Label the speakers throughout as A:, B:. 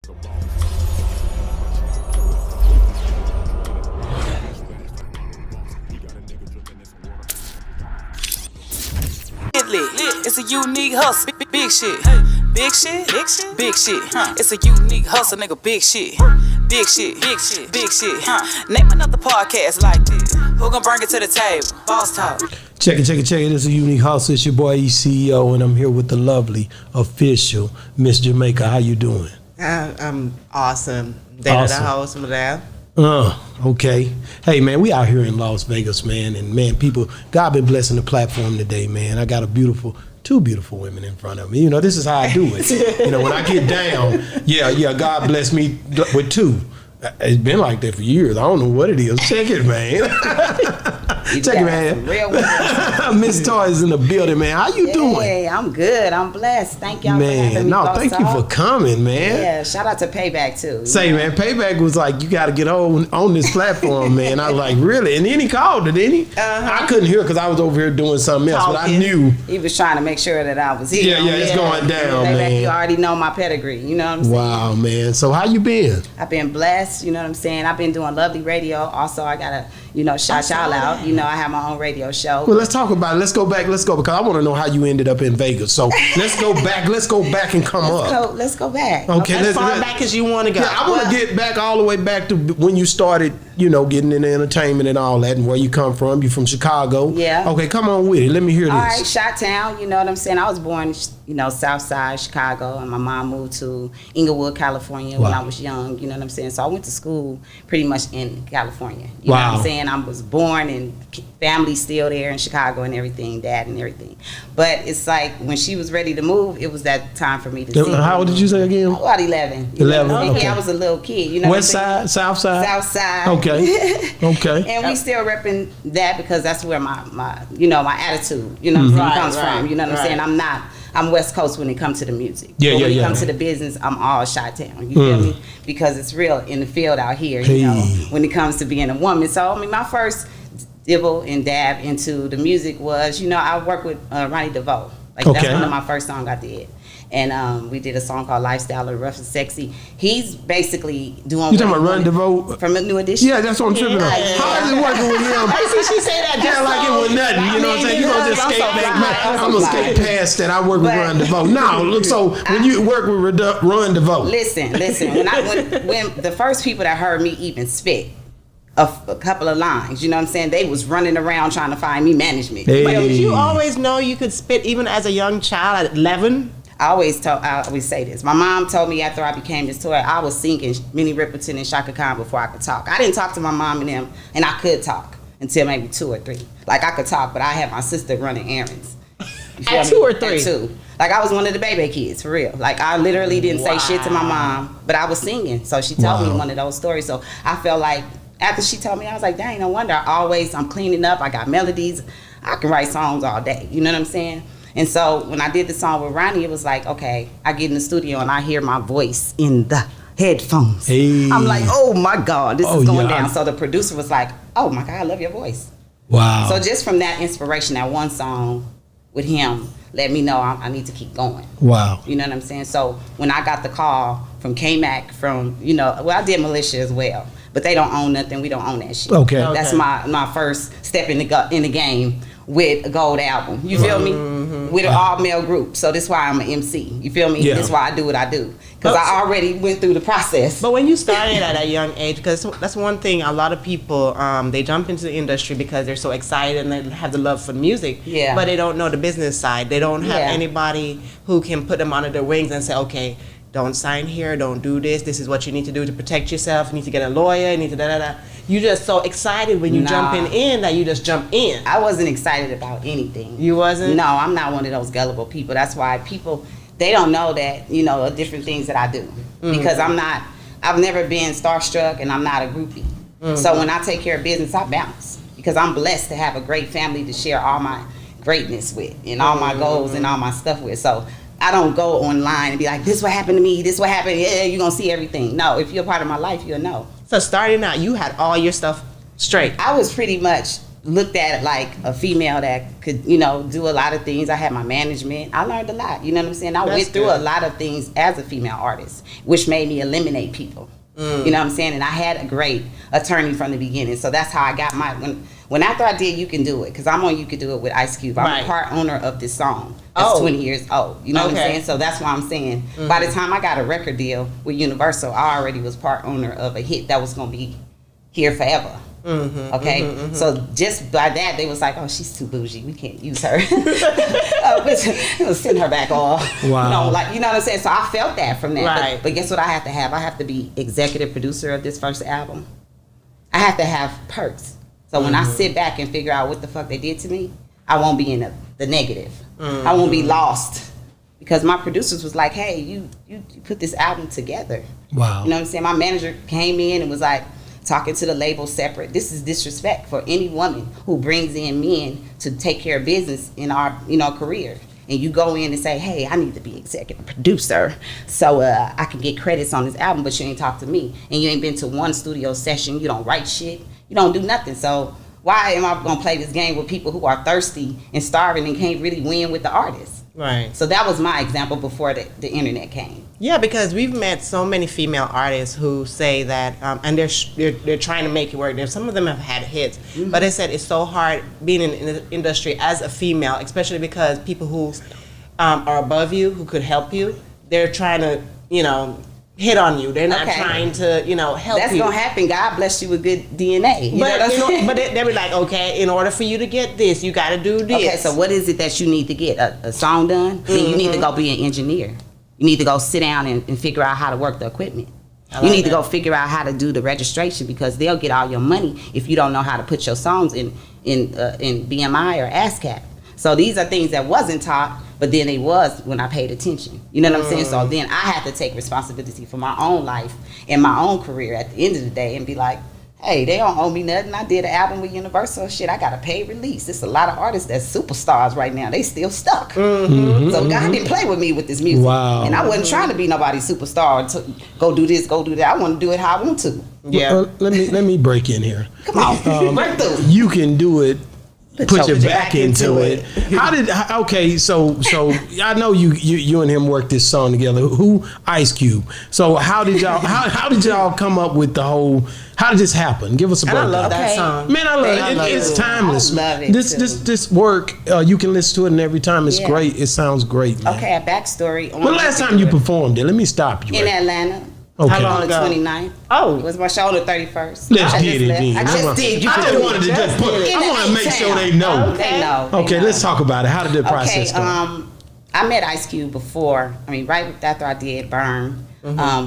A: It's a unique hustle, big shit. Big shit, big shit, big shit. It's a unique hustle, nigga, big shit. Big shit, big shit, big shit. Name another podcast like this. Who gon' bring it to the table? Boss Talk.
B: Check it. This is a unique hustle. It's your boy E-CEO, and I'm here with the lovely official Miss Jamaica. How you doing?
C: I'm awesome. Day of the house, madam.
B: Okay. Hey, man, we out here in Las Vegas, man. And, man, people, God been blessing the platform today, man. I got two beautiful women in front of me. You know, this is how I do it. You know, when I get down, yeah, God bless me with two. It's been like that for years. I don't know what it is. Check it, man. Check it, man. ms.toi is in the building, man. How you doing?
D: Hey, I'm good. I'm blessed. Thank y'all for having me.
B: Thank you for coming, man.
D: Yeah, shout out to Payback, too.
B: Man, Payback was like, you got to get on this platform, man. I was like, really? And then he called it, didn't he? I couldn't hear because I was over here doing something else, but I knew.
D: He was trying to make sure that I was here.
B: Yeah, it's going down,
D: Payback,
B: man.
D: you already know my pedigree, you know what I'm saying?
B: Wow, man. So how you been?
D: I've been blessed, you know what I'm saying? I've been doing lovely radio. Also, I got to, shout y'all out. You know, I have my own radio show.
B: Well, let's talk about it. Let's go because I want to know how you ended up in Vegas. So let's go back and come up.
D: Let's go back.
B: Okay,
C: as far back as you want to go.
B: Yeah, I want to get back all the way back to when you started, getting into entertainment and all that, and where you come from. You from Chicago.
D: Yeah.
B: Okay, come on with it. Let me hear this.
D: All right, Chi-Town, you know what I'm saying? I was born, South Side, Chicago, and my mom moved to Inglewood, California when I was young, you know what I'm saying? So I went to school pretty much in California. You know what I'm saying? I was born and family still there in Chicago and everything, dad and everything. But it's like when she was ready to move, it was that time for me to sing.
B: How old did you say again?
D: About 11.
B: 11,
D: okay. I was a little kid,
B: West Side, South Side?
D: South Side.
B: Okay.
D: And we still repping that because that's where my attitude, comes from. You know what I'm saying? I'm West Coast when it comes to the music. But when it comes to the business, I'm all Chi-Town. You feel me? Because it's real in the field out here, when it comes to being a woman. So, my first dibble and dab into the music was, I worked with Ronnie DeVoe. That's one of my first songs I did. And we did a song called Lifestyle of Rough and Sexy. He's basically doing.
B: You talking about Ronnie DeVoe
D: from a New Edition?
B: Yeah, that's what I'm tripping on. How is it working with him?
C: I see she say that.
B: Yeah, like it was nothing. You know what I'm saying? You gonna just skate back. I'm gonna skate past that. I work with Ron DeVoe. No, look. So when you work with Ron DeVoe,
D: listen. When the first people that heard me even spit a couple of lines, you know what I'm saying? They was running around trying to find me management.
C: But did you always know you could spit even as a young child at 11?
D: I always say this. My mom told me after I became ms.toi, I was singing Minnie Riperton and Shaka Khan before I could talk. I didn't talk to my mom and them, and I could talk until maybe 2 or 3. Like I could talk, but I had my sister running errands.
C: At 2 or 3?
D: At 2. Like I was one of the baby kids, for real. Like I literally didn't say shit to my mom, but I was singing. So she told me one of those stories. So I felt like after she told me, I was like, dang, no wonder. I'm cleaning up. I got melodies. I can write songs all day. You know what I'm saying? And so when I did the song with Ronnie, it was like, okay, I get in the studio and I hear my voice in the headphones. I'm like, oh my God, this is going down. So the producer was like, oh my God, I love your voice.
B: Wow.
D: So just from that inspiration, that one song with him let me know I need to keep going.
B: Wow.
D: You know what I'm saying? So when I got the call from K-Mac I did Militia as well, but they don't own nothing. We don't own that shit.
B: Okay.
D: That's my first step in the game with a gold album. You feel me? With an all-male group. So that's why I'm an MC. You feel me?
B: Yeah.
D: That's why I do what I do. Because I already went through the process.
C: But when you started at a young age, because that's one thing, a lot of people, they jump into the industry because they're so excited and they have the love for music.
D: Yeah.
C: But they don't know the business side. They don't have anybody who can put them under their wings and say, okay, don't sign here, don't do this. This is what you need to do to protect yourself. You need to get a lawyer. You need to da-da-da. You're just so excited when you jumping in that you just jump in.
D: I wasn't excited about anything.
C: You wasn't?
D: No, I'm not one of those gullible people. That's why people, they don't know that, different things that I do. Because I've never been starstruck and I'm not a groupie. So when I take care of business, I bounce. Because I'm blessed to have a great family to share all my greatness with and all my goals and all my stuff with. So I don't go online and be like, this what happened to me, this what happened, yeah, you're going to see everything. No, if you're a part of my life, you'll know.
C: So starting out, you had all your stuff straight.
D: I was pretty much looked at like a female that could, do a lot of things. I had my management. I learned a lot. You know what I'm saying? I went through a lot of things as a female artist, which made me eliminate people. You know what I'm saying? And I had a great attorney from the beginning. So that's how I got my when after I did You Can Do It, because I'm on You Can Do It with Ice Cube. I'm a part owner of this song. That's 20 years old. You know what I'm saying? So that's why I'm saying by the time I got a record deal with Universal, I already was part owner of a hit that was gonna be here forever. So just by that they was like, oh, she's too bougie, we can't use her. Send her back off.
B: Wow.
D: You know what I'm saying? So I felt that from that.
C: Right.
D: But guess what I have to have? I have to be executive producer of this first album. I have to have perks. So when I sit back and figure out what the fuck they did to me, I won't be in the negative. I won't be lost. Because my producers was like, hey, you put this album together.
B: Wow.
D: You know what I'm saying? My manager came in and was like, talking to the label separate. This is disrespect for any woman who brings in men to take care of business in our, career. And you go in and say, hey, I need to be executive producer so I can get credits on this album, but you ain't talk to me. And you ain't been to one studio session. You don't write shit. You don't do nothing. So why am I going to play this game with people who are thirsty and starving and can't really win with the artists?
C: Right.
D: So that was my example before the internet came.
C: Yeah, because we've met so many female artists who say that, and they're trying to make it work. Some of them have had hits, but they said it's so hard being in the industry as a female, especially because people who are above you, who could help you, they're trying to, hit on you. They're not trying to, help
D: That's
C: you.
D: That's gonna happen. God bless you with good DNA.
C: But they be like, okay, in order for you to get this, you got to do this.
D: Okay, so what is it that you need to get? A song done? Then you need to go be an engineer. You need to go sit down and figure out how to work the equipment. You need to go figure out how to do the registration, because they'll get all your money if you don't know how to put your songs in BMI or ASCAP. So these are things that wasn't taught, but then it was when I paid attention. You know what I'm saying? So then I had to take responsibility for my own life and my own career at the end of the day and be like, hey, they don't owe me nothing. I did an album with Universal. Shit, I got a paid release. There's a lot of artists that's superstars right now. They still stuck. So God didn't play with me with this music.
B: Wow.
D: And I wasn't trying to be nobody's superstar to go do this, go do that. I want to do it how I want to.
C: Yeah.
B: Well, let me break in here.
D: Come on, break through.
B: You Can Do It. Put your back into it. So I know you and him worked this song together. Who? Ice Cube. So how did y'all come up with the whole? How did this happen? Give us a breakdown.
C: I love that song.
B: Man, I love it. It's timeless.
D: I love it
B: This work, you can listen to it, and every time it's great. It sounds great, man.
D: Okay, a backstory.
B: When last time you performed it? Let me stop you.
D: In Atlanta.
B: Okay.
D: How long on the 29th?
C: Oh.
D: It was my show on the 31st.
B: Let's get it then.
D: I just did.
B: I just wanted to just put it. I want to make sure they know.
D: They know.
B: Okay, let's talk about it. How did the process go?
D: I met Ice Cube before. Right after I did Burn.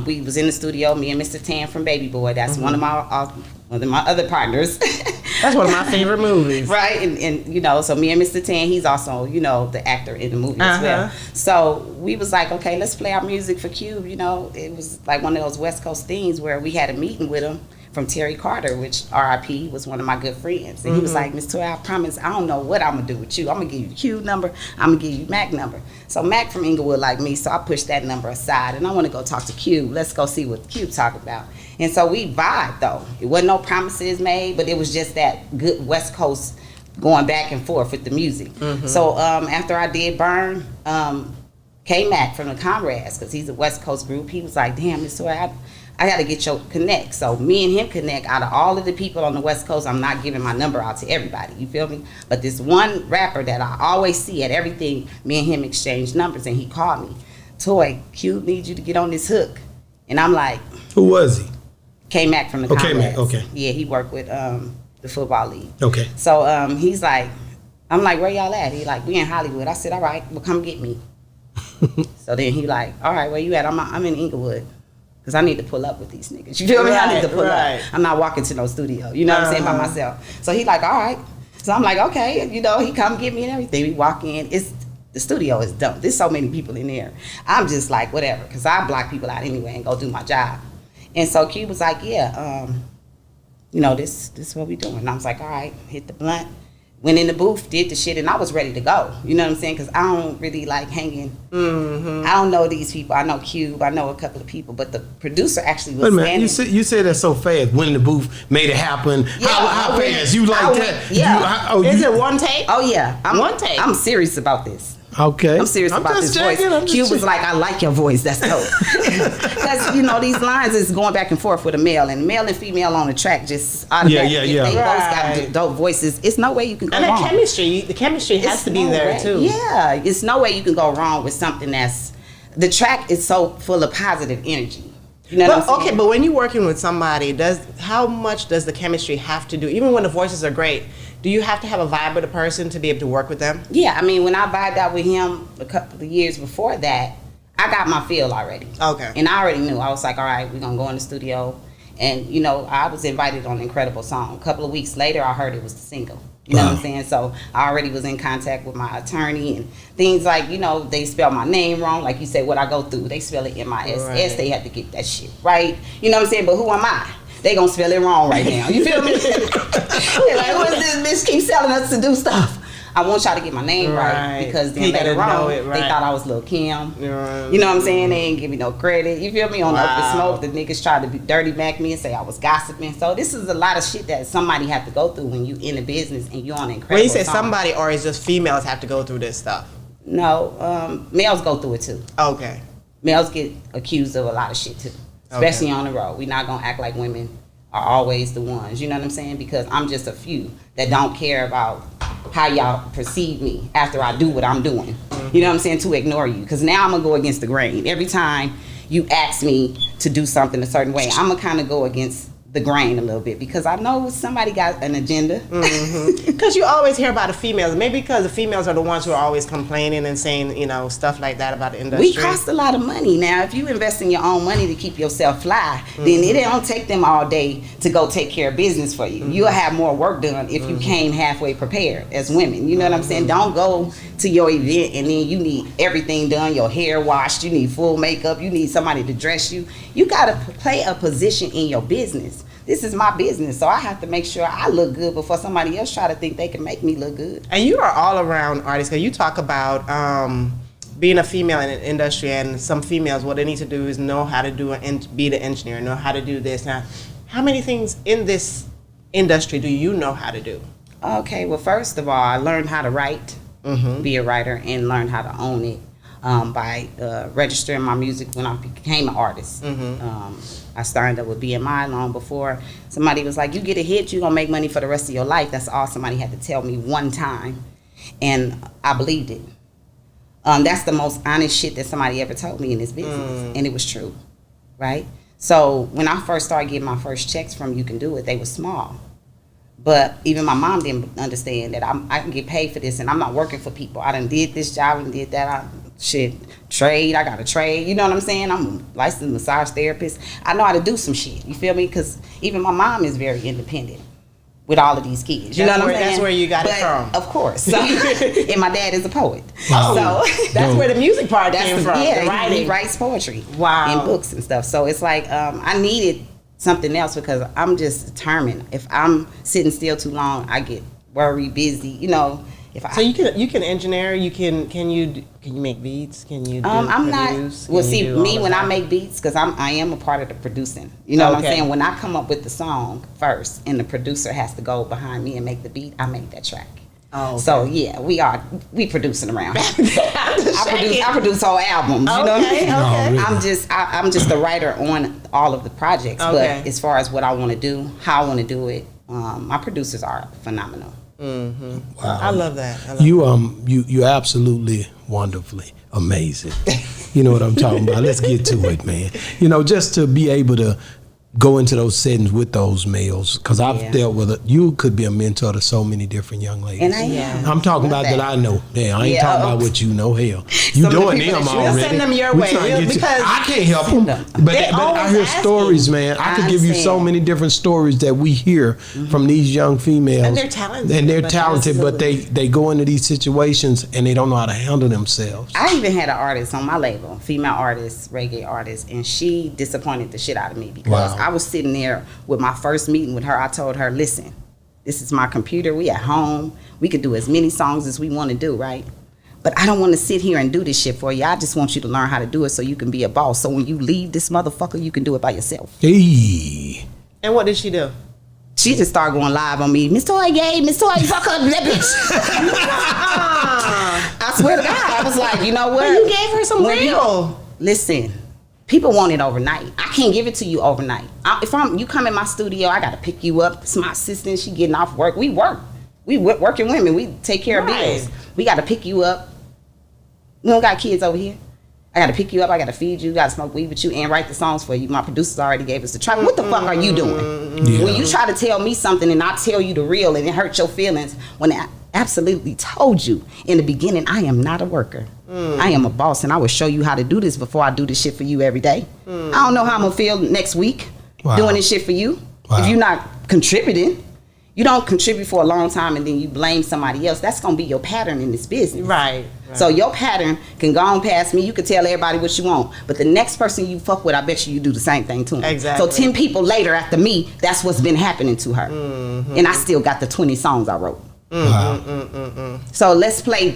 D: We was in the studio. Me and Mr. Tan from Baby Boy. That's one of my other partners.
C: That's one of my favorite movies.
D: Right, and so me and Mr. Tan, he's also, the actor in the movie as well. So we was like, okay, let's play our music for Cube. It was like one of those West Coast things where we had a meeting with him from Terry Carter, which RIP was one of my good friends. And he was like, Ms. Toi, I promise I don't know what I'm going to do with you. I'm going to give you the Cube number. I'm going to give you Mac number. So Mac from Inglewood like me, so I pushed that number aside and I want to go talk to Cube. Let's go see what Cube talking about. And so we vibed though. It wasn't no promises made, but it was just that good West Coast going back and forth with the music. So after I did Burn, K-Mac from the Comrades, because he's a West Coast group, he was like, damn, Ms. Toi, I got to get your connect. So me and him connect. Out of all of the people on the West Coast, I'm not giving my number out to everybody. You feel me? But this one rapper that I always see at everything, me and him exchange numbers, and he called me. Toi, Cube needs you to get on this hook. And I'm like,
B: who was he?
D: K-Mac from the Comrades.
B: K-Mac, okay.
D: Yeah, he worked with the football league.
B: Okay.
D: So he's like, I'm like, where y'all at? He like, we in Hollywood. I said, all right, well, come get me. So then he like, all right, where you at? I'm in Inglewood. Because I need to pull up with these niggas. You feel me? I need to pull up. I'm not walking to no studio. You know what I'm saying? By myself. So he like, all right. So I'm like, okay. He come get me and everything. We walk in. The studio is dumb. There's so many people in there. I'm just like, whatever. Because I block people out anyway and go do my job. And so Q was like, yeah, this is what we doing. And I was like, all right, hit the blunt. went in the booth, did the shit, and I was ready to go. You know what I'm saying? Because I don't really like hanging. I don't know these people. I know Cube. I know a couple of people, but the producer actually was standing.
B: You said that so fast. Went in the booth, made it happen.
D: Yeah,
B: how fast? You like that?
D: Yeah.
C: Is it one take?
D: Oh yeah.
C: One take.
D: I'm serious about this.
B: Okay.
D: I'm serious about this voice. Cube was like, I like your voice. That's dope. Because, you know, these lines is going back and forth with a male and male and female on the track just automatically.
B: Yeah.
D: They both got dope voices. It's no way you can go wrong.
C: And the chemistry has to be there too.
D: Yeah. It's no way you can go wrong with something the track is so full of positive energy. You know what I'm saying?
C: Okay, but when you're working with somebody, how much does the chemistry have to do? Even when the voices are great, do you have to have a vibe with a person to be able to work with them?
D: Yeah, I mean, when I vibed out with him a couple of years before that, I got my feel already.
C: Okay.
D: And I already knew. I was like, all right, we're going to go in the studio. And, you know, I was invited on an incredible song. A couple of weeks later, I heard it was the single. You know what I'm saying? So I already was in contact with my attorney and things like, you know, they spell my name wrong. Like you said, what I go through, they spell it M-I-S-S.
C: Right.
D: They had to get that shit right. You know what I'm saying? But who am I? They gonna spell it wrong right now. You feel me? They're like, what's this bitch keep telling us to do stuff? I want y'all to get my name right because then later on they thought I was Lil' Kim.
C: Right.
D: You know what I'm saying? They ain't give me no credit. You feel me? On Up the Smoke, the niggas tried to dirty back me and say I was gossiping. So this is a lot of shit that somebody have to go through when you in the business and you on an incredible
C: When you say
D: song.
C: somebody, or is just females have to go through this stuff?
D: No, males go through it too.
C: Okay.
D: Males get accused of a lot of shit too, especially on the road. We not gonna act like women are always the ones. You know what I'm saying? Because I'm just a few that don't care about how y'all perceive me after I do what I'm doing. You know what I'm saying? To ignore you. Because now I'm going to go against the grain. Every time you ask me to do something a certain way, I'm going to kind of go against the grain a little bit because I know somebody got an agenda.
C: Because you always hear about the females. Maybe because the females are the ones who are always complaining and saying, you know, stuff like that about the industry.
D: We cost a lot of money. Now, if you invest in your own money to keep yourself fly, then it don't take them all day to go take care of business for you. You'll have more work done if you came halfway prepared as women. You know what I'm saying? Don't go to your event and then you need everything done, your hair washed, you need full makeup, you need somebody to dress you. You got to play a position in your business. This is my business, so I have to make sure I look good before somebody else try to think they can make me look good.
C: And you are all around artist because you talk about being a female in an industry, and some females, what they need to do is know how to be the engineer, know how to do this. Now, how many things in this industry do you know how to do?
D: Okay, well, first of all, I learned how to write, be a writer, and learn how to own it by registering my music when I became an artist. I started up with BMI long before. Somebody was like, you get a hit, you're going to make money for the rest of your life. That's all somebody had to tell me one time. And I believed it. That's the most honest shit that somebody ever told me in this business. And it was true, right? So when I first started getting my first checks from You Can Do It, they were small. But even my mom didn't understand that I can get paid for this and I'm not working for people. I done did this job and did that. I got a trade. You know what I'm saying? I'm a licensed massage therapist. I know how to do some shit. You feel me? Because even my mom is very independent with all of these kids. You know what I'm saying?
C: That's where you got it from.
D: Of course. So, and my dad is a poet.
B: Wow.
D: So
C: that's where the music part came from.
D: Yeah, he writes poetry.
C: Wow.
D: And books and stuff. So it's like I needed something else because I'm just determined. If I'm sitting still too long, I get worried, busy, you know.
C: So you can engineer, can you make beats, can you
D: I'm
C: produce?
D: Not well see me when I make beats because I am a part of the producing. You know what I'm saying? When I come up with the song first and the producer has to go behind me and make the beat, I make that track.
C: Oh, okay.
D: So yeah, we producing around. I produce whole albums. You know what I mean?
C: Okay.
D: I'm just a writer on all of the projects.
C: Okay.
D: But as far as what I want to do, how I want to do it, my producers are phenomenal.
C: Wow. I love that.
B: You absolutely wonderfully amazing. You know what I'm talking about. Let's get to it, man. You know, just to be able to go into those settings with those males, because I've dealt with it. You could be a mentor to so many different young ladies.
D: And I am.
B: I'm talking about that I know. Yeah, I ain't talking about what you know. Hell, you doing them already.
C: We'll send them your way
B: because I can't help them. But I hear stories, man. I could give you so many different stories that we hear from these young females.
C: And they're talented.
B: But they go into these situations and they don't know how to handle themselves.
D: I even had an artist on my label, female artist, reggae artist, and she disappointed the shit out of me because I was sitting there with my first meeting with her. I told her, listen, This is my computer. We at home. We could do as many songs as we want to do, right? But I don't want to sit here and do this shit for you. I just want you to learn how to do it so you can be a boss. So when you leave this motherfucker, you can do it by yourself.
B: Hey.
C: And what did she do?
D: She just started going live on me. Ms. Toi gay. Ms. Toi, fuck up that bitch. I swear to God. I was like, you know what?
C: But you gave her some real.
D: Listen. People want it overnight. I can't give it to you overnight. You come in my studio, I gotta pick you up. It's my assistant. She getting off work. We work. We working women. We take care of bills. We gotta pick you up. We don't got kids over here. I gotta pick you up. I gotta feed you. Gotta smoke weed with you and write the songs for you. My producers already gave us the track. What the fuck are you doing? Yeah. When you try to tell me something and I tell you the real and it hurt your feelings, when I absolutely told you in the beginning, I am not a worker. I am a boss, and I will show you how to do this before I do this shit for you every day. I don't know how I'm gonna feel next week doing this shit for you. If you're not contributing, you don't contribute for a long time and then you blame somebody else. That's gonna be your pattern in this business. Right. So your pattern can go on past me. You can tell everybody what you want, but the next person you fuck with, I bet you do the same thing to them. Exactly. So 10 people later after me, that's what's been happening to her. And I still got the 20 songs I wrote. So let's play,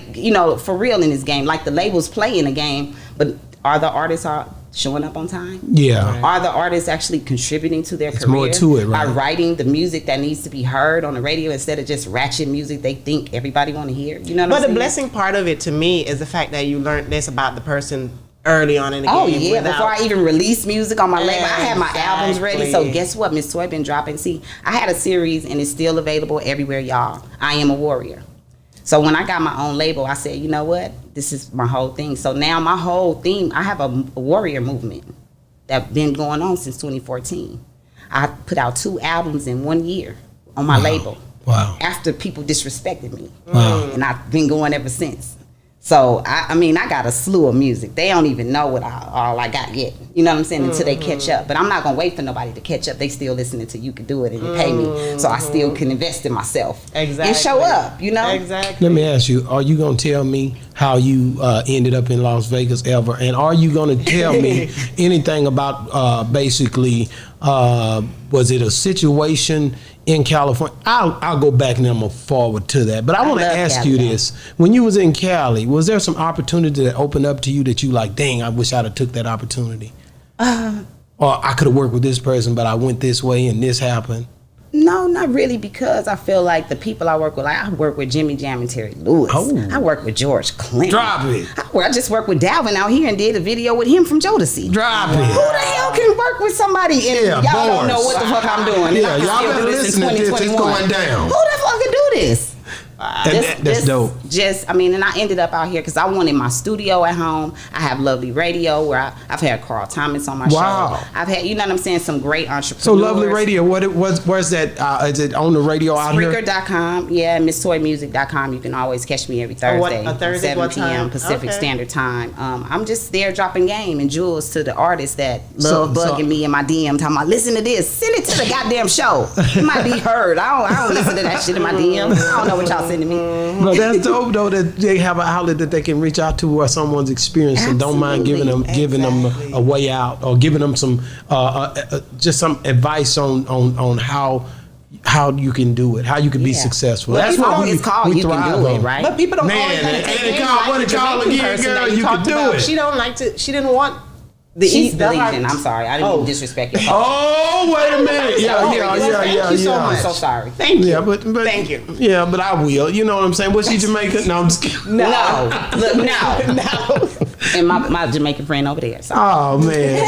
D: for real in this game. Like the labels play in a game, but are the artists showing up on time? Yeah. Right. Are the artists actually contributing to their career? More to it, right? Are writing the music that needs to be heard on the radio instead of just ratchet music they think everybody want to hear? You know what I'm saying? But
C: the blessing part of it to me is the fact that you learned this about the person early on in the game.
D: Oh yeah, before I even released music on my label, I had my albums ready. So guess what? Ms. Toi been dropping. See, I had a series and it's still available everywhere, y'all. I Am a Warrior. So when I got my own label, I said, you know what? This is my whole thing. So now my whole theme, I have a warrior movement that's been going on since 2014. I put out 2 albums in 1 year on my label. Wow. After people disrespected me. Wow. And I've been going ever since. So, I got a slew of music. They don't even know what all I got yet. You know what I'm saying? Until they catch up. But I'm not going to wait for nobody to catch up. They still listening to You Can Do It and you pay me. So I still can invest in myself. Exactly. And show up,
B: Exactly. Let me ask you, are you going to tell me how you ended up in Las Vegas ever? And are you going to tell me anything about basically, was it a situation in California? I'll go back and I'm gonna forward to that. But I want to ask you this. When you was in Cali, was there some opportunity that opened up to you that you like, dang, I wish I'd have took that opportunity? Or I could have worked with this person, but I went this way and this happened?
D: No, not really, because I feel like the people I work with, like I work with Jimmy Jam and Terry Lewis. Oh. I work with George Clinton. Drop it. I just worked with Dalvin out here and did a video with him from Jodeci. Drop it. Who the hell can work with somebody and y'all don't know what the fuck I'm doing? Yeah, y'all been listening to this. It's going down. Who the fuck can do this? That's dope. And I ended up out here because I wanted my studio at home. I have Lovely Radio where I've had Carl Thomas on my show. I've had, some great entrepreneurs.
B: So Lovely Radio, where's that? Is it on the radio out here?
D: Spreaker.com, yeah, ms.toi.music.com. You can always catch me every Thursday, 7 p.m. Pacific Standard Time. I'm just there dropping game and jewels to the artists that love bugging me in my DM, talking about, listen to this, send it to the goddamn show. It might be heard. I don't listen to that shit in my DM. I don't know what y'all sending me.
B: But that's dope though that they have an outlet that they can reach out to where someone's experience and don't mind giving them a way out or giving them some just some advice on how you can do it, how you can be successful.
D: Well, that's what we thrive on. It, right?
C: But people don't always
B: what it called again, girl, you can do it.
C: She didn't want
D: She's Belizean. I'm sorry. I didn't even disrespect you.
B: Oh, wait a minute. Yeah.
C: Thank you so much.
D: I'm so sorry.
C: Thank you.
B: Yeah, but
C: thank you.
B: Yeah, but I will. You know what I'm saying? Was she Jamaican? No, I'm just kidding.
D: No. Look, no. And my Jamaican friend over there. So.
B: Oh man.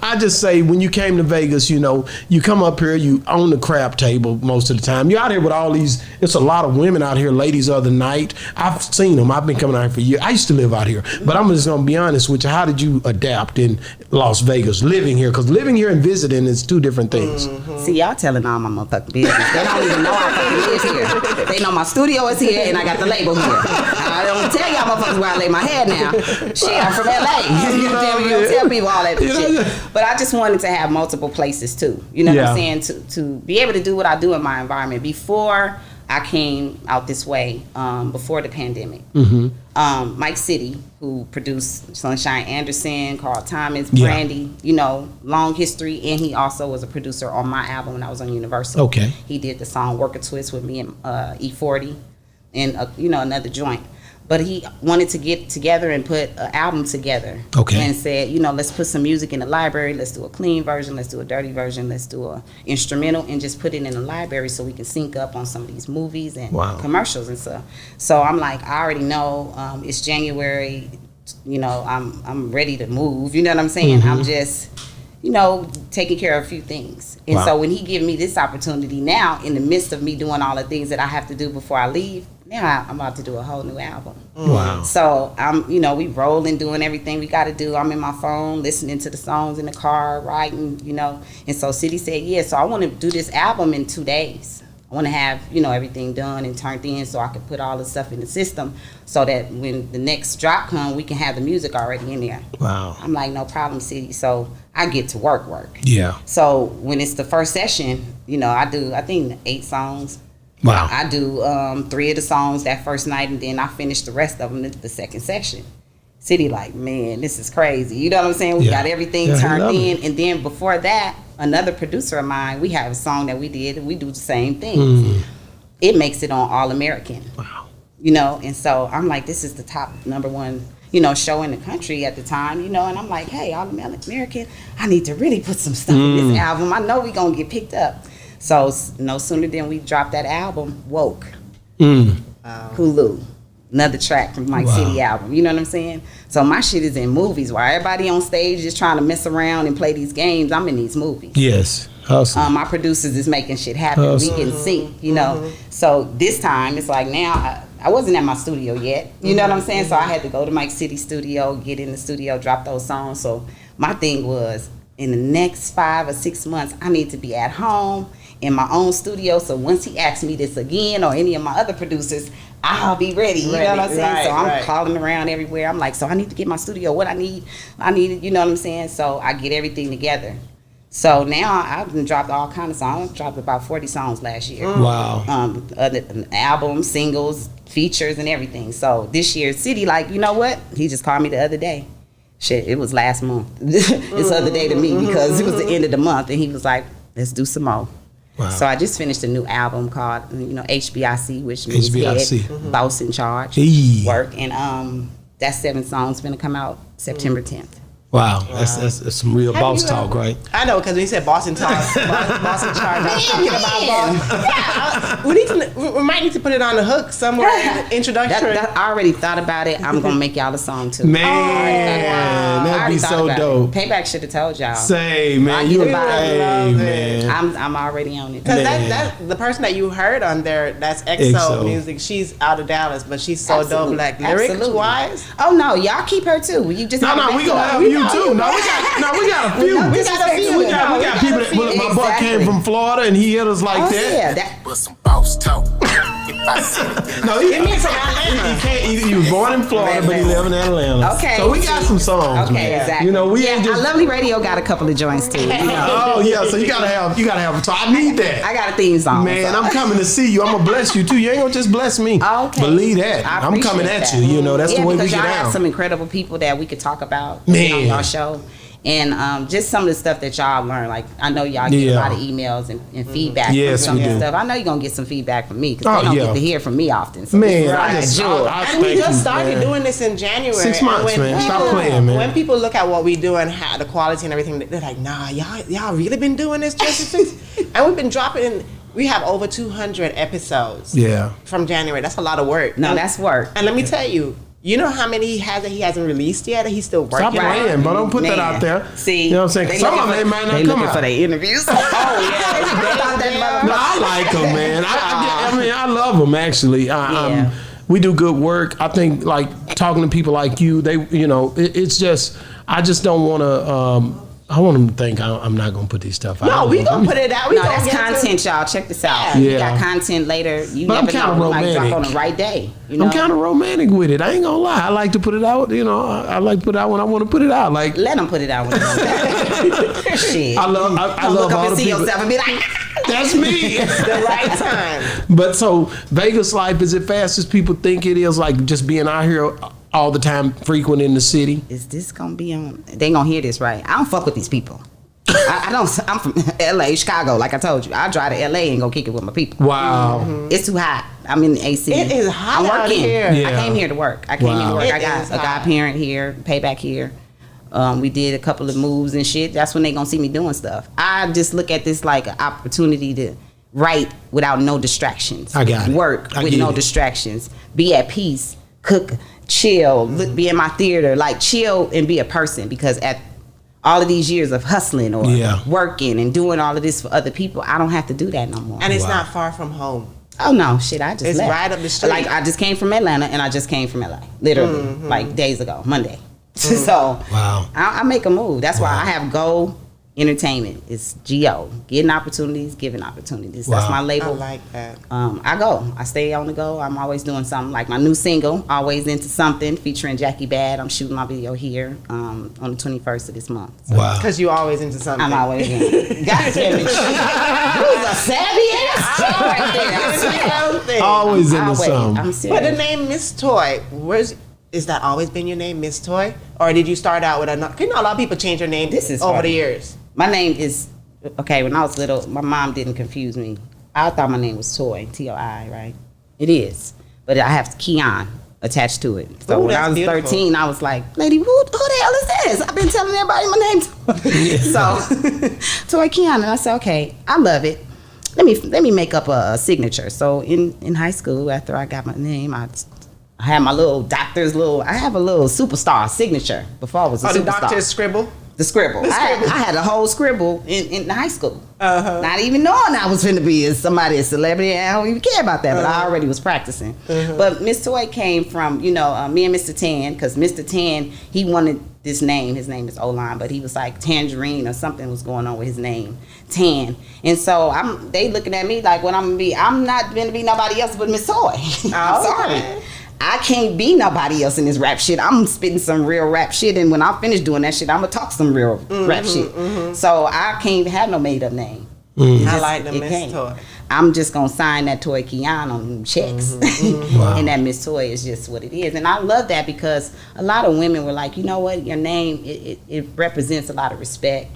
B: I just say when you came to Vegas, you come up here, you own the crap table most of the time. You're out here with all these. It's a lot of women out here, ladies of the night. I've seen them. I've been coming out here for years. I used to live out here, but I'm just gonna be honest with you. How did you adapt in Las Vegas, living here? Because living here and visiting is 2 different things.
D: See, y'all telling all my motherfucking business. They don't even know I fucking live here. They know my studio is here and I got the label here. I don't tell y'all motherfuckers where I lay my head now. Shit, I'm from LA. You don't tell people all that shit. But I just wanted to have multiple places too. You know what I'm saying? To be able to do what I do in my environment. Before I came out this way before the pandemic. Mike City, who produced Sunshine Anderson, Carl Thomas, Brandy, you know, long history, and he also was a producer on my album when I was on Universal.
B: Okay.
D: He did the song Work a Twist with me and E-40 and, you know, another joint. But he wanted to get together and put an album together.
B: Okay.
D: And said, you know, let's put some music in the library. Let's do a clean version. Let's do a dirty version. Let's do a instrumental and just put it in the library so we can sync up on some of these movies and commercials and stuff. So I'm like, I already know it's January. You know, I'm ready to move. You know what I'm saying? I'm just, you know, taking care of a few things. And so when he gave me this opportunity now, in the midst of me doing all the things that I have to do before I leave, now I'm about to do a whole new album.
B: Wow.
D: So I'm, you know, we rolling, doing everything we got to do. I'm in my phone, listening to the songs in the car, writing, you know. And so City said, yeah, so I want to do this album in 2 days. I want to have, you know, everything done and turned in so I can put all the stuff in the system so that when the next drop comes, we can have the music already in there.
B: Wow.
D: I'm like, no problem, City. So I get to work.
B: Yeah.
D: So when it's the first session, you know, I do, I think 8 songs.
B: Wow.
D: I do 3 of the songs that first night, and then I finish the rest of them the second section. City like, man, this is crazy. You know what I'm saying? We got everything turned in. And then before that, another producer of mine, we have a song that we did, and we do the same thing. It makes it on All American. Wow. You know, and so I'm like, this is the top #1, you know, show in the country at the time, you know, and I'm like, hey, All American, I need to really put some stuff in this album. I know we gonna get picked up. So no sooner than we dropped that album, Woke, Hulu, another track from Mike City album. You know what I'm saying? So my shit is in movies. While everybody on stage just trying to mess around and play these games, I'm in these movies.
B: Yes. Hustle.
D: My producers is making shit happen.
B: Hustle.
D: We can sync, you know. So this time it's like now I wasn't at my studio yet. You know what I'm saying? So I had to go to Mike City studio, get in the studio, drop those songs. So my thing was, in the next 5 or 6 months, I need to be at home in my own studio, so once he asks me this again or any of my other producers, I'll be ready. You know what I'm saying? So I'm calling around everywhere. I'm like, so I need to get my studio. What I need, you know what I'm saying? So I get everything together. So now I've dropped all kinds of songs. I dropped about 40 songs last year.
B: Wow.
D: An album, singles, features, and everything. So this year, City, like, you know what? He just called me the other day. Shit, it was last month. This other day to me because it was the end of the month, and he was like, let's do some more. Wow. So I just finished a new album called, you know, HBIC, which means Head, Boss in Charge, Work, and that 7 songs going to come out September 10th.
B: Wow, that's some real boss talk, right?
C: I know, because when you said boss in charge, boss in charge, I was thinking about boss. We might need to put it on the hook somewhere in the introduction.
D: I already thought about it. I'm gonna make y'all a song too.
B: Man, that'd be so dope.
D: Payback should have told y'all.
B: Say, man, you man.
D: I'm already on it.
C: Because that the person that you heard on there, that's EXO Music. She's out of Dallas, but she's so dope. Like lyrics wise.
D: Oh no, y'all keep her too. You just
B: we gonna have you too. No, we got a few. We got people that, my boy came from Florida and he hit us like that.
D: Yeah,
E: but some boss talk.
B: No, he was born in Florida, but he lives in Atlanta.
D: Okay.
B: So we got some songs, man.
D: Exactly.
B: You know, we ain't just.
D: Lovely Radio got a couple of joints too. You know?
B: Oh yeah, so you gotta have. So I need that.
D: I got a theme song.
B: Man, I'm coming to see you. I'm gonna bless you too. You ain't gonna just bless me.
D: Okay.
B: Believe that. I'm coming at you. You know, that's the way we get
D: y'all
B: down.
D: have some incredible people that we could talk about
B: on
D: y'all show. And just some of the stuff that y'all learn. Like, I know y'all get a lot of emails and feedback from some of the stuff. I know you're going to get some feedback from me because they don't get to hear from me often. So
B: man,
C: and we just started doing this in January.
B: 6 months, man. Stop playing, man.
C: When people look at what we do and how the quality and everything, they're like, nah, y'all really been doing this just and we've been dropping. We have over 200 episodes. From January. That's a lot of work.
D: No, that's work.
C: And let me tell you, you know how many he has that he hasn't released yet? That he's still working on?
B: Stop playing, but don't put that out there.
D: See,
B: you know what I'm saying? Some of them might not come out.
D: They looking for their interviews.
B: No, I like them, man. I mean, I love them actually. We do good work. I think like talking to people like you, it's just I just don't want to. I want them to think I'm not going to put this stuff out.
C: No, we going to put it out.
D: That's content, y'all. Check this out. We got content later. You
B: but
D: never know. We might drop on the right day. You know?
B: I'm kind of romantic with it. I ain't going to lie. I like to put it out. You know, I like to put it out when I want to put it out. Like,
D: let them put it out when they want to. Shit.
B: I love
D: look up
B: all
D: and
B: the
D: see
B: people.
D: yourself and be like,
B: That's me.
C: The right time.
B: But so Vegas life, is it fast as people think it is? Like just being out here all the time, frequent in the city?
D: Is this gonna be on? They gonna hear this, right? I don't fuck with these people. I don't. I'm from LA, Chicago. Like I told you, I drive to LA and go kick it with my people.
B: Wow.
D: It's too hot. I'm in the AC.
C: It is hot
D: I'm
C: out
D: working.
C: here.
D: I
B: Yeah.
D: came here to work. I got
C: It
D: a godparent here, payback here. We did a couple of moves and shit. That's when they gonna see me doing stuff. I just look at this like an opportunity to write without no distractions.
B: I got it.
D: Work
B: I
D: with
B: get
D: no
B: it.
D: distractions. Be at peace. Cook. Chill. Be in my theater. Like chill and be a person, because at all of these years of hustling or working and doing all of this for other people, I don't have to do that no more.
C: And it's not far from home.
D: Oh no, shit! I just
C: It's
D: left.
C: right up the street.
D: Like I just came from Atlanta, and I just came from LA, literally, like days ago, Monday. So
B: Wow.
D: I make a move. That's why I have Go Entertainment. It's GO, getting opportunities, giving opportunities. That's my
C: I
D: label.
C: like that.
D: I go. I stay on the go. I'm always doing something. Like my new single, always into something, featuring Jackie Bad. I'm shooting my video here on the 21st of this month. So
B: Wow.
C: Because you always into something.
D: I'm always in. God damn it! Who's a savvy ass chick right there?
B: Always into
D: Always.
B: something.
D: I'm serious.
C: But the name Miss Toy, is that always been your name, Miss Toy? Or did you start out with another? You know, a lot of people change their name
D: This is
C: over
D: funny.
C: the years.
D: My name is, okay, when I was little, my mom didn't confuse me. I thought my name was Toy, T-O-I, right? It is. But I have Keon attached to it. So
C: Ooh,
D: when I
C: that's
D: was
C: beautiful.
D: 13, I was like, lady, who the hell is this? I've been telling everybody my name. So, Toy Keon. And I said, okay, I love it. Let me make up a signature. So in high school, after I got my name, I had my little doctor's I have a little superstar signature before I was a
C: Oh, the
D: superstar.
C: doctor's scribble?
D: The scribble. I had a whole scribble in high school. Not even knowing I was going to be a celebrity. I don't even care about that, but I already was practicing. But Miss Toy came from, me and Mr. Tan, because Mr. Tan, he wanted this name. His name is Olan, but he was like Tangerine or something was going on with his name, Tan. And so they looking at me like what I'm going to be. I'm not going to be nobody else but Miss Toy. I'm sorry. I can't be nobody else in this rap shit. I'm spitting some real rap shit, and when I finish doing that shit, I'm gonna talk some real rap shit. So I can't have no made up name.
C: I like the Miss Toy.
D: I'm just gonna sign that Toy Keon on them checks,
B: Wow.
D: and that Miss Toy is just what it is. And I love that because a lot of women were like, you know what, your name it represents a lot of respect,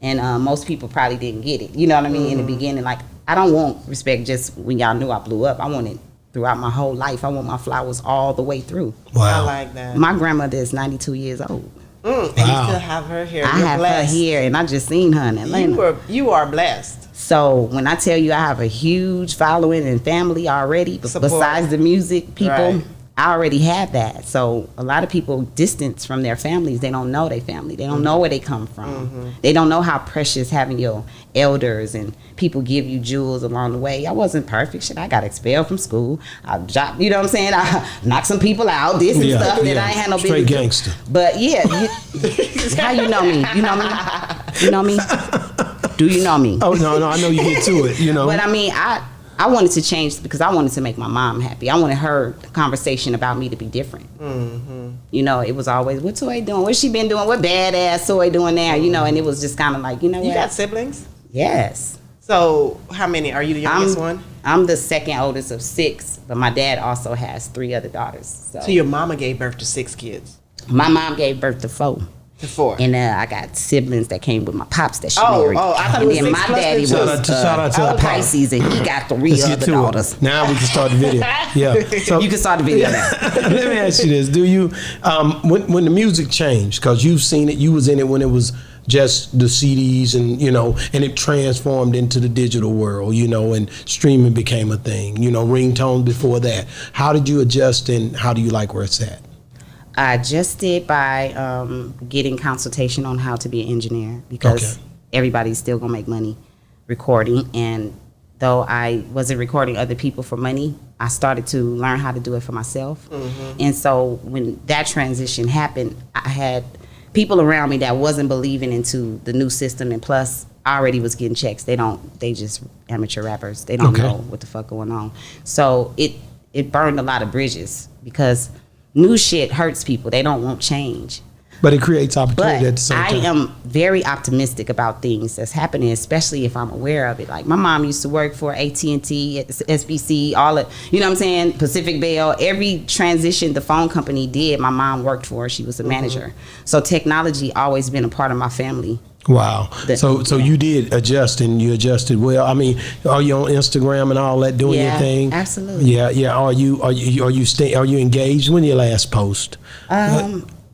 D: and most people probably didn't get it. You know what I mean? In the beginning, like I don't want respect just when y'all knew I blew up. I want it throughout my whole life. I want my flowers all the way through.
C: I like that.
D: My grandmother is 92 years old.
C: And you still have her here.
D: I
C: You're
D: have
C: blessed.
D: her here, and I just seen her in Atlanta.
C: You are blessed.
D: So when I tell you I have a huge following and family already,
C: Support.
D: besides the music people,
C: Right.
D: I already have that. So a lot of people distance from their families. They don't know their family. They don't know where they come from. They don't know how precious having your elders and people give you jewels along the way. I wasn't perfect. Shit, I got expelled from school. I dropped, you know what I'm saying? I knocked some people out, this and stuff that I ain't had no
B: Straight
D: business.
B: gangster.
D: But yeah, how you know me? You know me? You know me? Do you know me?
B: Oh no, I know you get to it.
D: But I mean, I wanted to change because I wanted to make my mom happy. I wanted her conversation about me to be different. It was always, what Toy doing? What's she been doing? What badass Toy doing now? And it was just kind of like,
C: You
D: what?
C: got siblings?
D: Yes.
C: So how many? Are you the youngest one?
D: I'm the second oldest of 6, but my dad also has 3 other daughters.
C: So your mama gave birth to 6 kids?
D: My mom gave birth to 4.
C: To 4.
D: And I got siblings that came with my pops that she
C: Oh,
D: married.
C: I thought it
D: And
C: was
D: then
C: 6
D: my
C: plus
D: daddy
C: the two.
D: was
B: Shout out to the
D: Pisces, and he got 3
B: Let's get
D: other
B: to
D: daughters.
B: it. Now we can start the video. Yeah. So
D: You can start the video now.
B: let me ask you this: do you, when the music changed, because you've seen it, you was in it when it was just the CDs, and and it transformed into the digital world, and streaming became a thing. Ringtone before that. How did you adjust, and how do you like where it's at?
D: I adjusted by getting consultation on how to be an engineer, because everybody's still gonna make money recording, and though I wasn't recording other people for money, I started to learn how to do it for myself. And so when that transition happened, I had people around me that wasn't believing into the new system, and plus I already was getting checks. They just amateur rappers. They don't know what the fuck going on. So it burned a lot of bridges, because new shit hurts people. They don't want change.
B: But it creates opportunity
D: But
B: at the same time.
D: I am very optimistic about things that's happening, especially if I'm aware of it. Like my mom used to work for AT&T, SBC, all of, you know what I'm saying, Pacific Bell. Every transition the phone company did, my mom worked for. She was a manager. So technology always been a part of my family.
B: Wow. So you did adjust, and you adjusted well. I mean, are you on Instagram and all that doing your thing?
D: Absolutely.
B: Yeah. Are you engaged? When your last post?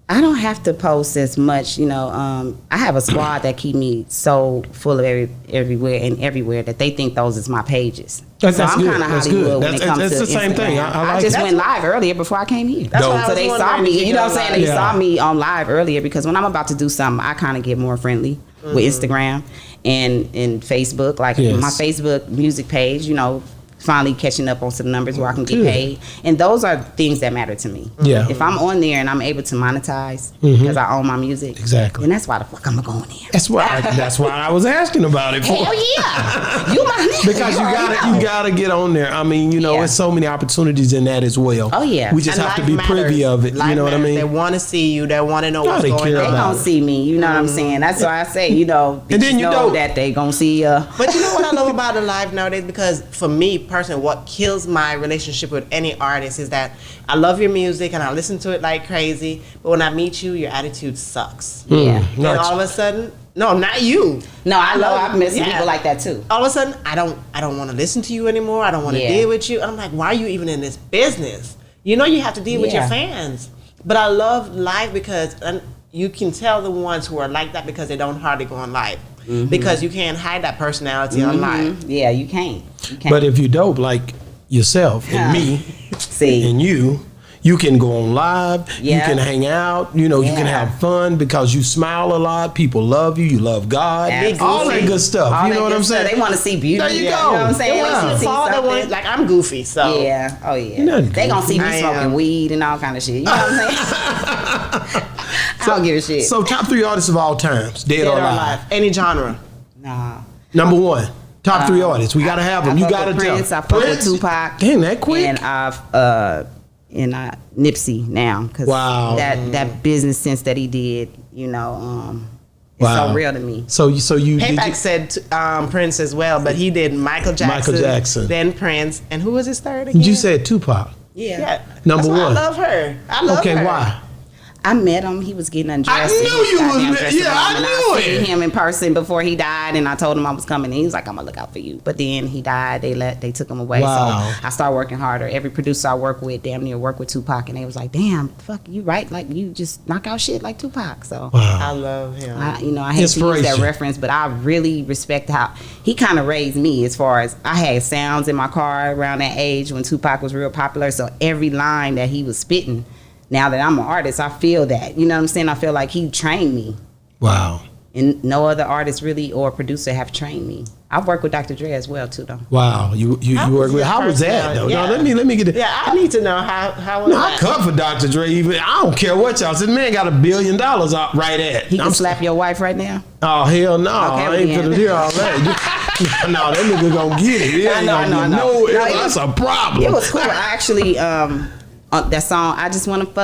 D: I don't have to post as much, you know. I have a squad that keep me so full of everywhere that they think those is my pages.
B: That's
D: I'm
B: good.
D: kind of
B: That's
D: Hollywood
B: good.
D: when it comes to
B: That's the same
D: Instagram.
B: thing. I like
D: just
B: it.
D: went live earlier before I came here.
C: That's why I
D: So
C: was
D: they saw
C: wondering if
D: me,
C: you
D: you know what I'm
C: go
D: saying? They
B: live.
D: saw me on live earlier because when I'm about to do something, I kind of get more friendly with Instagram and Facebook. Like
B: Yes.
D: my Facebook music page, you know, finally catching up on some numbers where I can get
B: Good.
D: paid. And those are things that matter to me.
B: Yeah.
D: If I'm on there and I'm able to monetize because I own my music.
B: Exactly.
D: And that's why the fuck I'm going in there.
B: That's why I was asking about it.
D: Hell yeah. You my nigga.
B: Because you
D: already know.
B: gotta get on there. I mean, you know,
D: Yeah.
B: there's so many opportunities in that as well.
D: Oh, yeah.
B: We just
C: And
B: have to
C: life
B: be
C: matters.
B: privy of it.
C: Life
B: You know what I
C: matters.
B: mean?
C: They want to see you. They want to know what's
B: they
C: going
B: care
C: on.
D: They
B: about
D: gonna see me, you know what I'm saying? That's why I say, you know,
B: And then
D: bitches
B: you
D: know
B: don't-
D: that they gonna see
C: But you know what I love about the live nowadays? Because for me personally, what kills my relationship with any artist is that I love your music and I listen to it like crazy, but when I meet you, your attitude sucks.
D: Yeah.
C: And
B: Not
C: all of a sudden, no, not you.
D: No, I know I've met some
C: Yeah.
D: people like that too.
C: All of a sudden, I don't want to listen to you anymore. I don't want to
D: Yeah.
C: deal with you. And I'm like, why are you even in this business? You know you have to deal with your
D: Yeah.
C: fans. But I love live because you can tell the ones who are like that because they don't hardly go on live. Because you can't hide that personality on live.
D: Yeah, you can't. You can't.
B: But if you dope like yourself and me
D: see,
B: and you can go on live, you
D: Yeah.
B: can hang out, you know, you can
D: Yeah.
B: have fun because you smile a lot, people love you love God,
D: Absolutely.
B: all that good stuff.
D: All
B: you know
D: that
B: what
D: good
B: I'm
D: stuff.
B: saying?
D: They want to see beauty.
B: There you
D: You
B: go.
D: know what I'm saying?
B: Yeah.
D: They want to see
C: All they want,
D: something.
C: like I'm goofy, so
D: Yeah. Oh yeah.
B: You're not
D: They gonna see me
C: I
D: smoking
C: am.
D: weed and all kind of shit. You know what I'm saying? I don't give a shit.
B: So top 3 artists of all times, dead,
C: dead
B: or
C: or
B: alive.
C: alive, any genre.
D: Nah.
B: Number 1, top 3 artists. We gotta have them.
D: I
B: You
D: fuck
B: gotta
D: with
B: tell.
D: Prince. I fuck with
B: Prince?
D: Tupac.
B: Damn, that quick.
D: And Nipsey now because
B: Wow.
D: that business sense that he did, you know, it's
B: Wow.
D: so real to me.
B: So you did
C: Payback
B: you,
C: said Prince as well, but he did Michael Jackson, then Prince, and who was his third again?
B: you said Tupac.
C: Yeah.
B: Number
C: That's why
B: 1.
C: I love her. I love her.
B: Okay, why?
D: I met him. He was getting undressed.
B: I
D: in
B: knew
D: his
B: you was
D: goddamn
B: met-
D: dressing
B: yeah,
D: room,
B: I
D: and
B: knew
D: I
B: it.
D: seen him in person before he died, and I told him I was coming. And he was like, "I'm gonna look out for you." But then he died. They took him away.
B: Wow.
D: So I started working harder. Every producer I work with, damn near work with Tupac, and they was like, "Damn, fuck, you right? Like you just knock out shit like Tupac." So.
B: Wow.
C: I love him.
D: I hate to use that
B: Inspiration.
D: reference, but I really respect how he kind of raised me as far as I had sounds in my car around that age when Tupac was real popular. So every line that he was spitting, now that I'm an artist, I feel that. You know what I'm saying? I feel like he trained me.
B: Wow.
D: And no other artist really or producer have trained me. I've worked with Dr. Dre as well too though.
B: Wow. You work with, how was that though?
C: Yeah.
B: No, let me get it.
C: Yeah, I need to know how was
B: No, I
C: that?
B: cut for Dr. Dre. Even I don't care what y'all said. Man got $1 billion out right at.
D: He can slap your wife right now?
B: Oh hell no!
D: Okay,
B: I ain't
D: then.
B: finna hear all that. No, that nigga gonna get it. He ain't gonna get no. That's a problem.
D: It was cool. I actually that song I Just Wanna Fuck.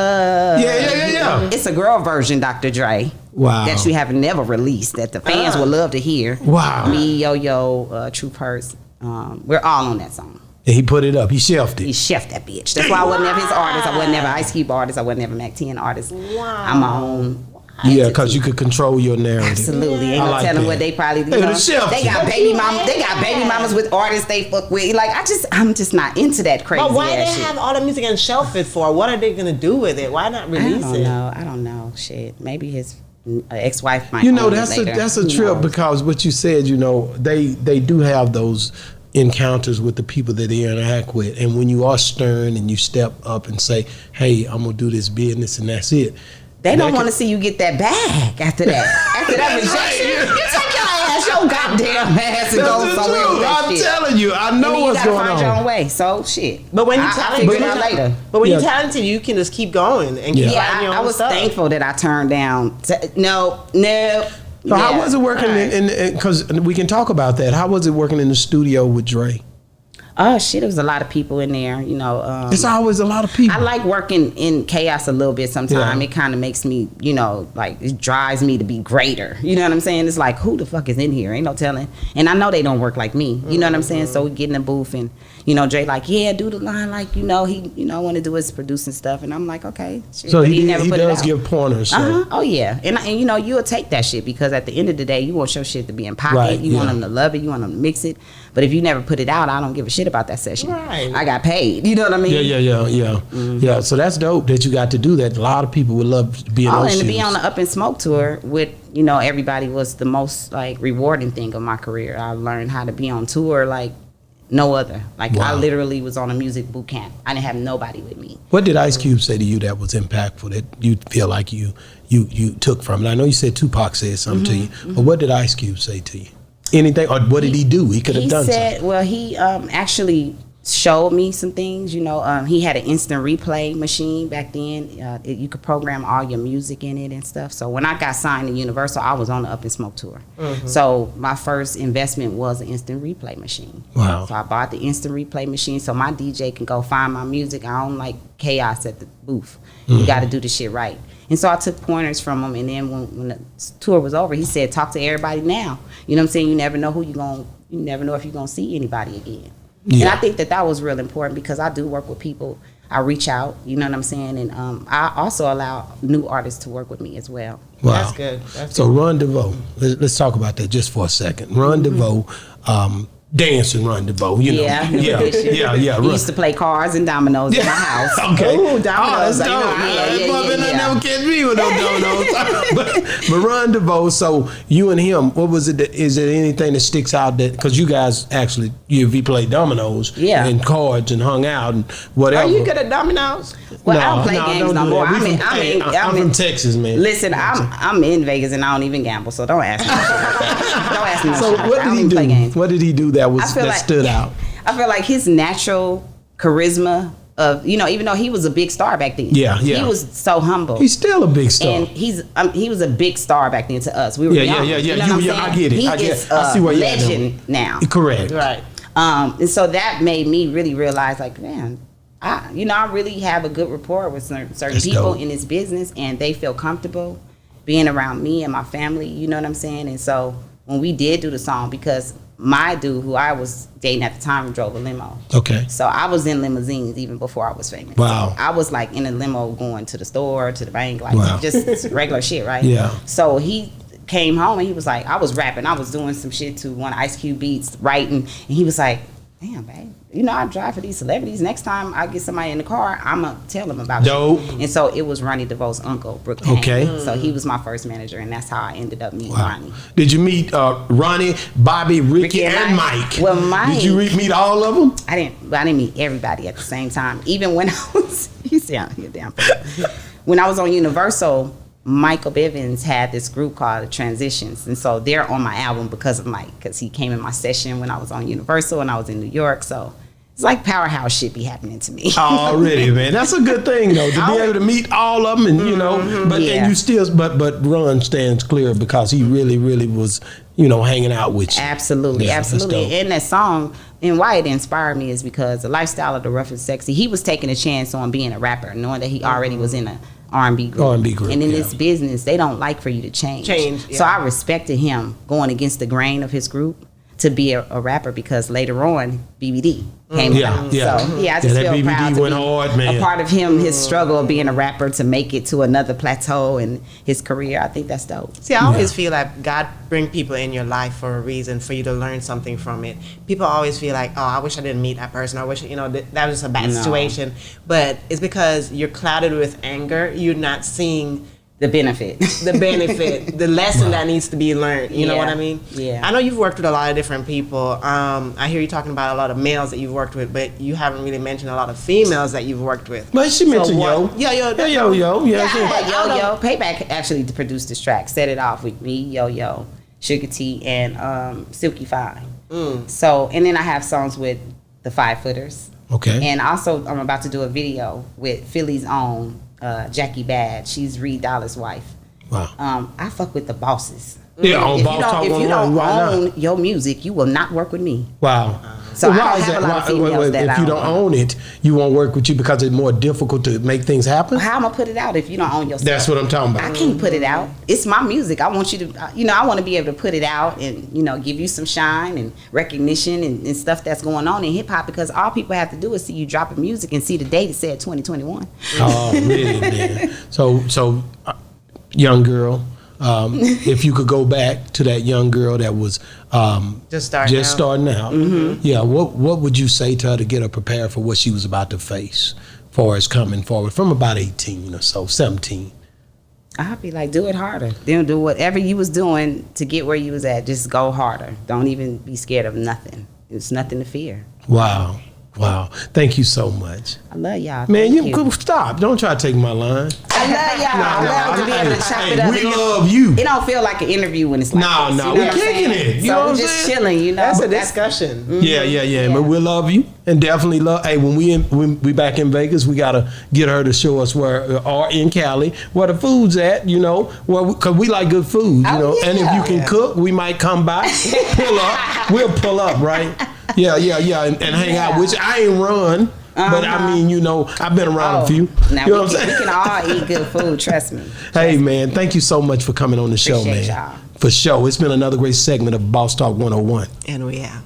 B: Yeah.
D: It's a girl version, Dr. Dre.
B: Wow.
D: That you have never released that the fans would love to hear.
B: Wow.
D: Me, Yo-Yo, True Hurts. We're all on that song.
B: And he put it up. He shelved
D: He
B: it.
D: chefed that bitch. That's why I wasn't ever his artist. I wasn't ever Ice Cube artist. I wasn't ever Mac 10 artist.
C: Wow.
D: I'm my own.
B: Yeah, because you could control your narrative.
D: Absolutely. Ain't
B: I
D: gonna
B: like
D: tell them
B: that.
D: what they probably do.
B: Hey, the chef.
D: They got baby mamas. They got baby mamas with artists they fuck with. Like I'm just not into that crazy
C: But why
D: ass
C: they
D: shit.
C: have all the music and shelf it for? What are they gonna do with it? Why not release it?
D: I don't know. Shit. Maybe his ex-wife might.
B: You know,
D: own it
B: that's
D: later.
B: a
D: Who
B: trip
D: knows?
B: because what you said, you know, they do have those encounters with the people that they interact with, and when you are stern and you step up and say, "Hey, I'm gonna do this business," and that's it.
D: They don't
B: That
D: want to see you get that bag after that. After that rejection, you take your ass, your goddamn ass, and go
B: That's the
D: somewhere with
B: truth.
D: that
B: I'm
D: shit.
B: telling you, I
D: And
B: know
D: then you
B: what's
D: gotta
B: going
D: find your own
B: on.
D: way. So shit.
C: But when you
D: I'll
C: talented,
D: figure it out later.
C: But when
B: Yeah.
C: you're talented, you can just keep going and keep
B: Yeah.
C: writing your
D: I
C: own
D: was
C: stuff.
D: thankful that I turned down. No.
B: So how was it working
C: Right.
B: because we can talk about that. How was it working in the studio with Dre?
D: Oh shit, there was a lot of people in there, you know.
B: It's always a lot of people.
D: I like working in chaos a little bit sometimes. It kind of makes me, you know, like it drives me to be greater. You know what I'm saying? It's like, who the fuck is in here? Ain't no telling. And I know they don't work like me. You know what I'm saying? So we get in the booth and, you know, Dre like, yeah, do the line like, you know, he, you know, want to do his producing stuff. And I'm like, okay. Shit.
B: So
D: but
B: he
D: never put
B: does
D: it out.
B: give pointers. So.
D: Oh yeah. And you know, you'll take that shit because at the end of the day, you want your shit to be in pocket.
B: Right,
D: you want them to love it. You want them to mix it. But if you never put it out, I don't give a shit about that session.
C: Right.
D: I got paid. You know what I mean?
B: Yeah. So that's dope that you got to do that. A lot of people would love to be in those
D: and
B: shoes.
D: to be on the Up in Smoke tour with, you know, everybody was the most like rewarding thing of my career. I learned how to be on tour like no other. Like I literally was on a music boot camp. I didn't have nobody with me.
B: What did Ice Cube say to you that was impactful that you feel like you took from it? I know you said Tupac said something to you, but what did Ice Cube say to you? Anything, or what did he do? He could have done something.
D: Well, he actually showed me some things. You know, he had an instant replay machine back then. You could program all your music in it and stuff. So when I got signed to Universal, I was on the Up in Smoke tour. So my first investment was an instant replay machine.
B: Wow.
D: So I bought the instant replay machine so my DJ can go find my music. I don't like chaos at the booth. You got to do the shit right. And so I took pointers from him, and then when the tour was over, he said, talk to everybody now. You know what I'm saying? You never know you never know if you're going to see anybody again. Yeah. And I think that was real important because I do work with people. I reach out, you know what I'm saying? And I also allow new artists to work with me as well.
B: Wow.
C: That's good.
B: So Ron DeVoe, let's talk about that just for a second. Ron DeVoe, dancing Ron DeVoe, you know.
D: Yeah.
B: Yeah.
D: He used to play cards and dominoes in my house.
B: Okay.
C: Ooh, dominoes.
B: That's dope. I never catch me with no dominoes. but Ron DeVoe, so you and him, what was it? Is there anything that sticks out that, because you guys actually, you played dominoes and cards and hung out and whatever.
C: Are you good at dominoes?
D: Well, I don't play games no more.
B: I'm from Texas, man.
D: Listen, I'm in Vegas and I don't even gamble, so don't ask me. Don't ask me.
B: So what did he do? What did he do that stood out?
D: I feel like his natural charisma of, you know, even though he was a big star back then.
B: Yeah.
D: He was so humble.
B: He's still a big star.
D: And he was a big star back then to us. We were young.
B: Yeah.
D: You know what I'm saying?
B: I get it.
D: I see where you're legend now.
B: Correct.
C: Right.
D: And so that made me really realize, like, man, I really have a good rapport with certain people in this business, and they feel comfortable being around me and my family. You know what I'm saying? And so when we did do the song, because my dude, who I was dating at the time, drove a limo.
B: Okay.
D: So I was in limousines even before I was famous.
B: Wow.
D: So I was like in a limo going to the store, to the bank, like just regular shit, right?
B: Yeah.
D: So he came home and he was like, I was rapping, I was doing some shit to one Ice Cube beats, writing, and he was like, damn, babe, you know, I drive for these celebrities. Next time I get somebody in the car, I'm going to tell them about you. And so it was Ronnie DeVoe's uncle, Brooke Kane.
B: Okay.
D: So he was my first manager, and that's how I ended up meeting Ronnie.
B: Did you meet Ronnie, Bobby, Ricky and Mike?
D: Well, Mike.
B: Did you meet all of them?
D: I didn't meet everybody at the same time. Even when I was, you sound here down. When I was on Universal, Michael Bivins had this group called the Transitions, and so they're on my album because of Mike, because he came in my session when I was on Universal and I was in New York. So it's like powerhouse shit be happening to me.
B: Already, man. That's a good thing though, to be able to meet all of them, and you know, but then you still, but Ron stands clear because he really was, you know, hanging out with you.
D: Absolutely. And that song, and why it inspired me is because the lifestyle of the Rough and Sexy, he was taking a chance on being a rapper, knowing that he already was in a R&B group. And in this business, they don't like for you to change. So I respected him going against the grain of his group to be a rapper, because later on, BBD came out. So I just feel
B: BBD
D: proud to
B: went
D: be
B: hard, man.
D: a part of him, his struggle of being a rapper to make it to another plateau in his career. I think that's dope.
C: See, I always feel like God bring people in your life for a reason, for you to learn something from it. People always feel like, oh, I wish I didn't meet that person. I wish, you know, that was a bad situation. But it's because you're clouded with anger. You're not seeing
D: the benefit,
C: the lesson that needs to be learned. You know what I mean?
D: Yeah.
C: I know you've worked with a lot of different people. I hear you talking about a lot of males that you've worked with, but you haven't really mentioned a lot of females that you've worked with.
B: But she mentioned Yo.
C: Yo.
D: Payback actually produced this track, set it off with me, Yo, Sugar T, and Silky Fine. So, and then I have songs with the 5 Footers.
B: Okay.
D: And also, I'm about to do a video with Philly's own Jackie Bad. She's Reed Dollar's wife.
B: Wow.
D: I fuck with the bosses.
B: Yeah, on Boss Talk.
D: If you don't own your music, you will not work with me.
B: Wow.
D: So I don't have a lot of females that
B: if you don't own it, you won't work with you because it's more difficult to make things happen.
D: How am I put it out if you don't own your stuff?
B: That's what I'm talking about.
D: I can't put it out. It's my music. I want you to, I want to be able to put it out and, give you some shine and recognition and stuff that's going on in hip hop, because all people have to do is see you dropping music and see the date it said 2021.
B: Oh, really, man. So, young girl, if you could go back to that young girl that was just starting out, yeah, what would you say to her to get her prepared for what she was about to face, far as coming forward from about 18 or so, 17?
D: I'd be like, do it harder. Then do whatever you was doing to get where you was at. Just go harder. Don't even be scared of nothing. It's nothing to fear.
B: Wow. Thank you so much.
D: I love y'all.
B: Man, you stop. Don't try to take my line.
D: I love y'all. I love to be able to chop it up.
B: We love you.
D: It don't feel like an interview when it's like this.
B: No, we're kicking it. You know what I'm
D: just
B: saying?
D: chilling,
C: That's a discussion.
B: Yeah. But we love you and definitely love. Hey, when we back in Vegas, we gotta get her to show us where, or in Cali, where the food's at. Because we like good food. And if you can cook, we might come by, pull up. We'll pull up, right? Yeah, and hang out with you. I ain't run, but I mean, I've been around a few.
D: Now
B: you know what I'm saying?
D: We can all eat good food, trust me.
B: Hey, man, thank you so much for coming on the show, man.
D: Y'all.
B: For sure. It's been another great segment of Boss Talk 101.
C: And we out.